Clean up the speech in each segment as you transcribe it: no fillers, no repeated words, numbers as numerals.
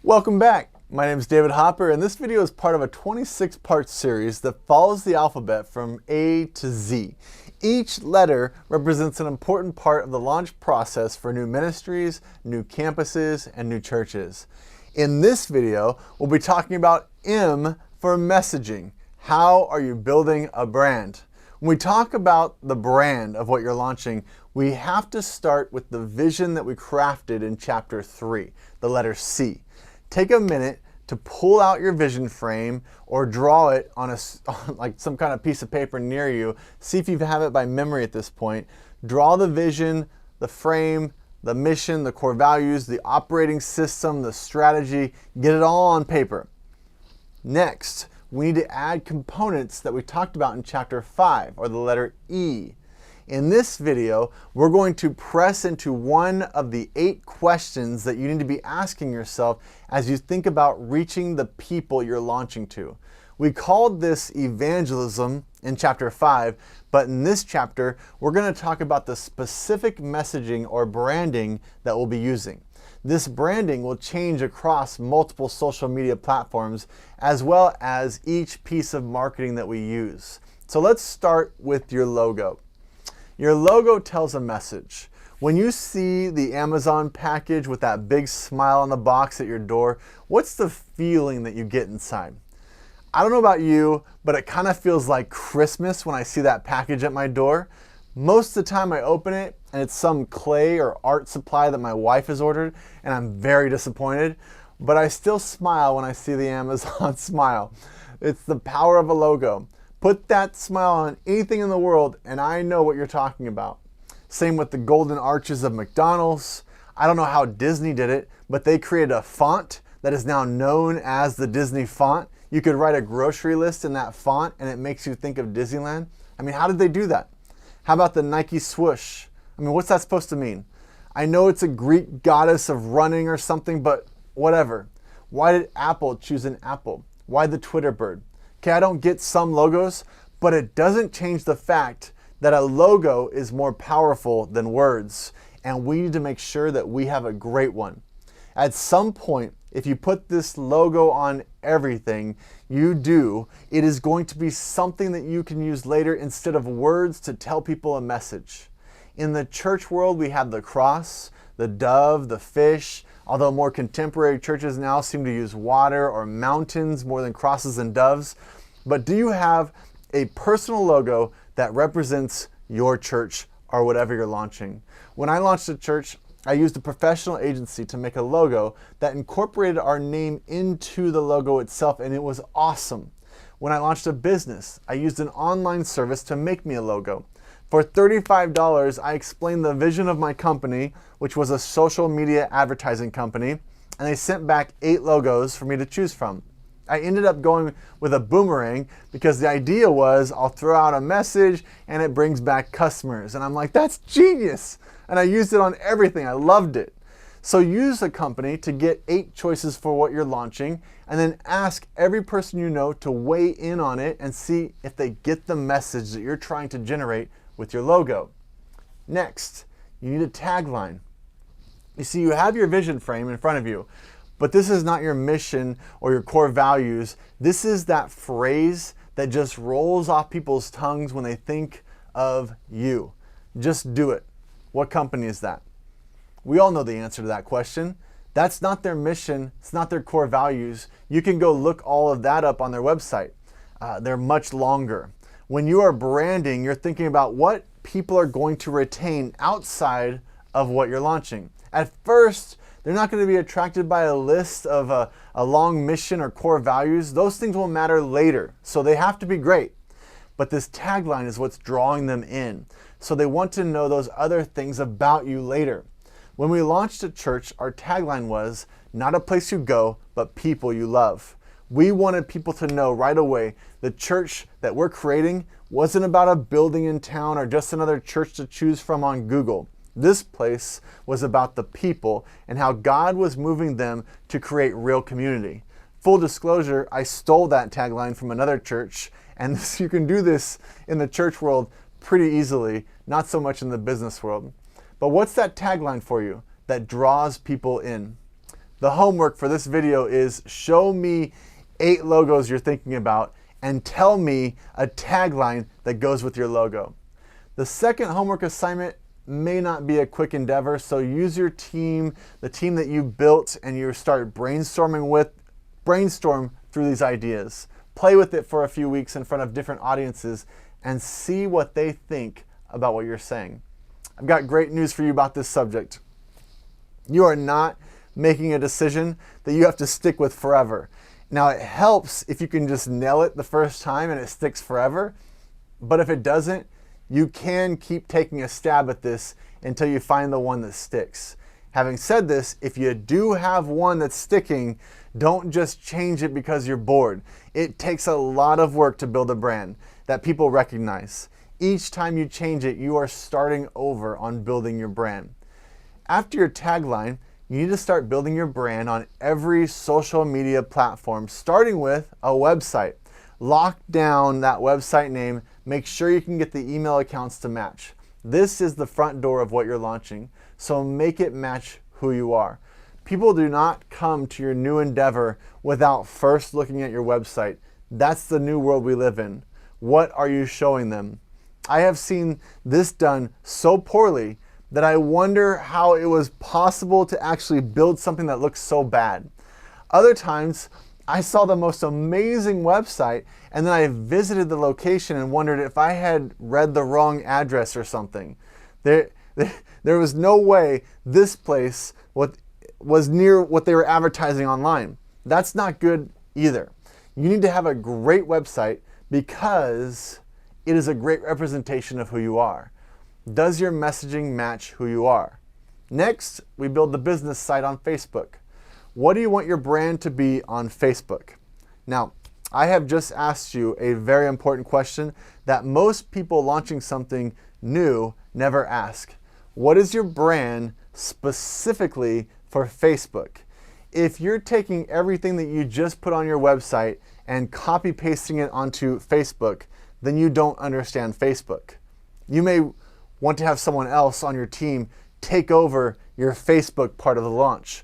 Welcome back. My name is David Hopper, and this video is part of a 26-part series that follows the alphabet from A to Z. Each letter represents an important part of the launch process for new ministries, new campuses, and new churches. In this video, we'll be talking about M for messaging. How are you building a brand? When we talk about the brand of what you're launching, we have to start with the vision that we crafted in chapter 3, the letter C. Take a minute to pull out your vision frame or draw it on like some kind of piece of paper near you. See if you have it by memory at this point. Draw the vision, the frame, the mission, the core values, the operating system, the strategy. Get it all on paper. Next, we need to add components that we talked about in chapter 5, or the letter E. In this video, we're going to press into one of the 8 questions that you need to be asking yourself as you think about reaching the people you're launching to. We called this evangelism in chapter 5, but in this chapter, we're going to talk about the specific messaging or branding that we'll be using. This branding will change across multiple social media platforms, as well as each piece of marketing that we use. So let's start with your logo. Your logo tells a message. When you see the Amazon package with that big smile on the box at your door, what's the feeling that you get inside? I don't know about you, but it kind of feels like Christmas when I see that package at my door. Most of the time I open it and it's some clay or art supply that my wife has ordered, and I'm very disappointed, but I still smile when I see the Amazon smile. It's the power of a logo. Put that smile on anything in the world and I know what you're talking about. Same with the golden arches of McDonald's. I don't know how Disney did it, but they created a font that is now known as the Disney font. You could write a grocery list in that font and it makes you think of Disneyland. I mean, how did they do that? How about the Nike swoosh? I mean, what's that supposed to mean? I know it's a Greek goddess of running or something, but whatever. Why did Apple choose an apple? Why the Twitter bird? Okay, I don't get some logos, but it doesn't change the fact that a logo is more powerful than words, and we need to make sure that we have a great one. At some point, if you put this logo on everything you do, it is going to be something that you can use later instead of words to tell people a message. In the church world, we have the cross, the dove, the fish, although more contemporary churches now seem to use water or mountains more than crosses and doves. But do you have a personal logo that represents your church or whatever you're launching? When I launched a church, I used a professional agency to make a logo that incorporated our name into the logo itself, and it was awesome. When I launched a business, I used an online service to make me a logo. For $35, I explained the vision of my company, which was a social media advertising company, and they sent back 8 logos for me to choose from. I ended up going with a boomerang because the idea was I'll throw out a message and it brings back customers. And I'm like, that's genius. And I used it on everything. I loved it. So use a company to get 8 choices for what you're launching, and then ask every person you know to weigh in on it and see if they get the message that you're trying to generate with your logo. Next, you need a tagline. You see, you have your vision frame in front of you, but this is not your mission or your core values. This is that phrase that just rolls off people's tongues when they think of you. Just do it. What company is that? We all know the answer to that question. That's not their mission. It's not their core values. You can go look all of that up on their website. They're much longer. When you are branding, you're thinking about what people are going to retain outside of what you're launching. At first, they're not going to be attracted by a list of a long mission or core values. Those things will matter later, so they have to be great. But this tagline is what's drawing them in. So they want to know those other things about you later. When we launched a church, our tagline was, not a place you go, but people you love. We wanted people to know right away the church that we're creating wasn't about a building in town or just another church to choose from on Google. This place was about the people and how God was moving them to create real community. Full disclosure, I stole that tagline from another church, and you can do this in the church world pretty easily, not so much in the business world. But what's that tagline for you that draws people in? The homework for this video is show me 8 logos you're thinking about and tell me a tagline that goes with your logo. The second homework assignment may not be a quick endeavor, so use your team, the team that you built and you start brainstorm through these ideas. Play with it for a few weeks in front of different audiences and see what they think about what you're saying. I've got great news for you about this subject. You are not making a decision that you have to stick with forever. Now, it helps if you can just nail it the first time and it sticks forever, but if it doesn't, you can keep taking a stab at this until you find the one that sticks. Having said this, if you do have one that's sticking, don't just change it because you're bored. It takes a lot of work to build a brand that people recognize. Each time you change it, you are starting over on building your brand. After your tagline, you need to start building your brand on every social media platform, starting with a website. Lock down that website name. Make sure you can get the email accounts to match. This is the front door of what you're launching, so make it match who you are. People do not come to your new endeavor without first looking at your website. That's the new world we live in. What are you showing them? I have seen this done so poorly that I wonder how it was possible to actually build something that looks so bad. Other times, I saw the most amazing website and then I visited the location and wondered if I had read the wrong address or something. There was no way this place was near what they were advertising online. That's not good either. You need to have a great website because it is a great representation of who you are. Does your messaging match who you are? Next, we build the business site on Facebook. What do you want your brand to be on Facebook? Now, I have just asked you a very important question that most people launching something new never ask. What is your brand specifically for Facebook? If you're taking everything that you just put on your website and copy pasting it onto Facebook, then you don't understand Facebook. You may want to have someone else on your team take over your Facebook part of the launch.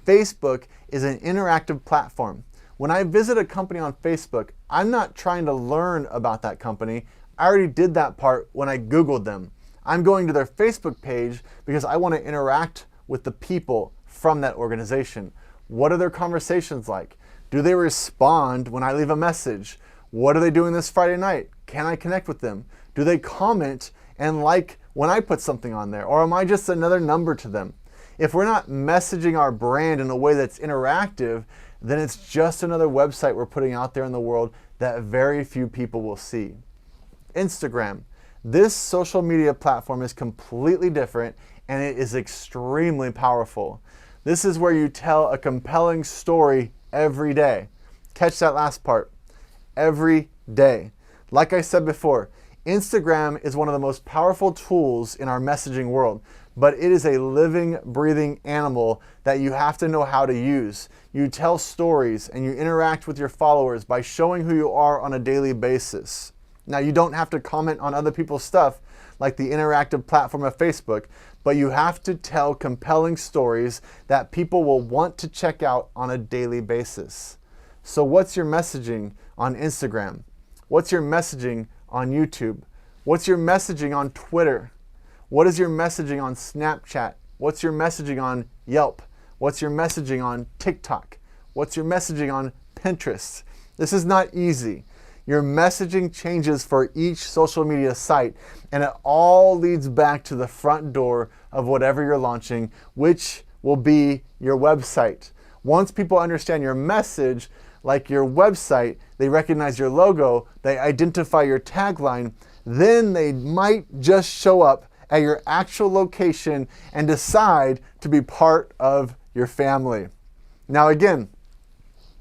Facebook is an interactive platform. When I visit a company on Facebook, I'm not trying to learn about that company. I already did that part when I Googled them. I'm going to their Facebook page because I want to interact with the people from that organization. What are their conversations like? Do they respond when I leave a message? What are they doing this Friday night? Can I connect with them? Do they comment and like when I put something on there? Or am I just another number to them? If we're not messaging our brand in a way that's interactive, then it's just another website we're putting out there in the world that very few people will see. Instagram. This social media platform is completely different and it is extremely powerful. This is where you tell a compelling story every day. Catch that last part. Every day. Like I said before, Instagram is one of the most powerful tools in our messaging world, but it is a living, breathing animal that you have to know how to use. You tell stories and you interact with your followers by showing who you are on a daily basis. Now, you don't have to comment on other people's stuff like the interactive platform of Facebook, but you have to tell compelling stories that people will want to check out on a daily basis. So what's your messaging on Instagram? What's your messaging on YouTube? What's your messaging on Twitter? What is your messaging on Snapchat? What's your messaging on Yelp? What's your messaging on TikTok? What's your messaging on Pinterest? This is not easy. Your messaging changes for each social media site, and it all leads back to the front door of whatever you're launching, which will be your website. Once people understand your message, like your website, they recognize your logo, they identify your tagline, then they might just show up at your actual location and decide to be part of your family. Now again,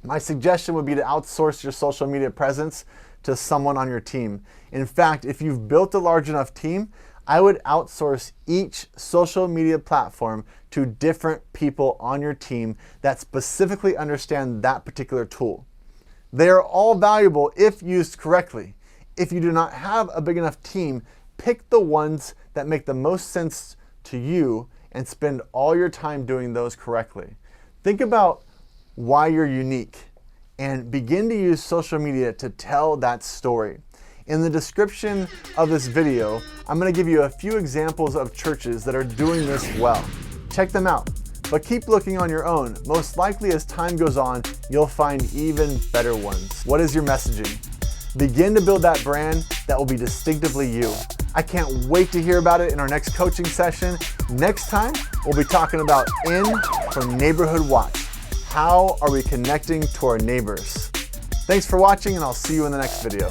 my suggestion would be to outsource your social media presence to someone on your team. In fact, if you've built a large enough team, I would outsource each social media platform to different people on your team that specifically understand that particular tool. They are all valuable if used correctly. If you do not have a big enough team, pick the ones that make the most sense to you and spend all your time doing those correctly. Think about why you're unique and begin to use social media to tell that story. In the description of this video, I'm going to give you a few examples of churches that are doing this well. Check them out, but keep looking on your own. Most likely as time goes on, you'll find even better ones. What is your messaging? Begin to build that brand that will be distinctively you. I can't wait to hear about it in our next coaching session. Next time, we'll be talking about In from Neighborhood Watch. How are we connecting to our neighbors? Thanks for watching, and I'll see you in the next video.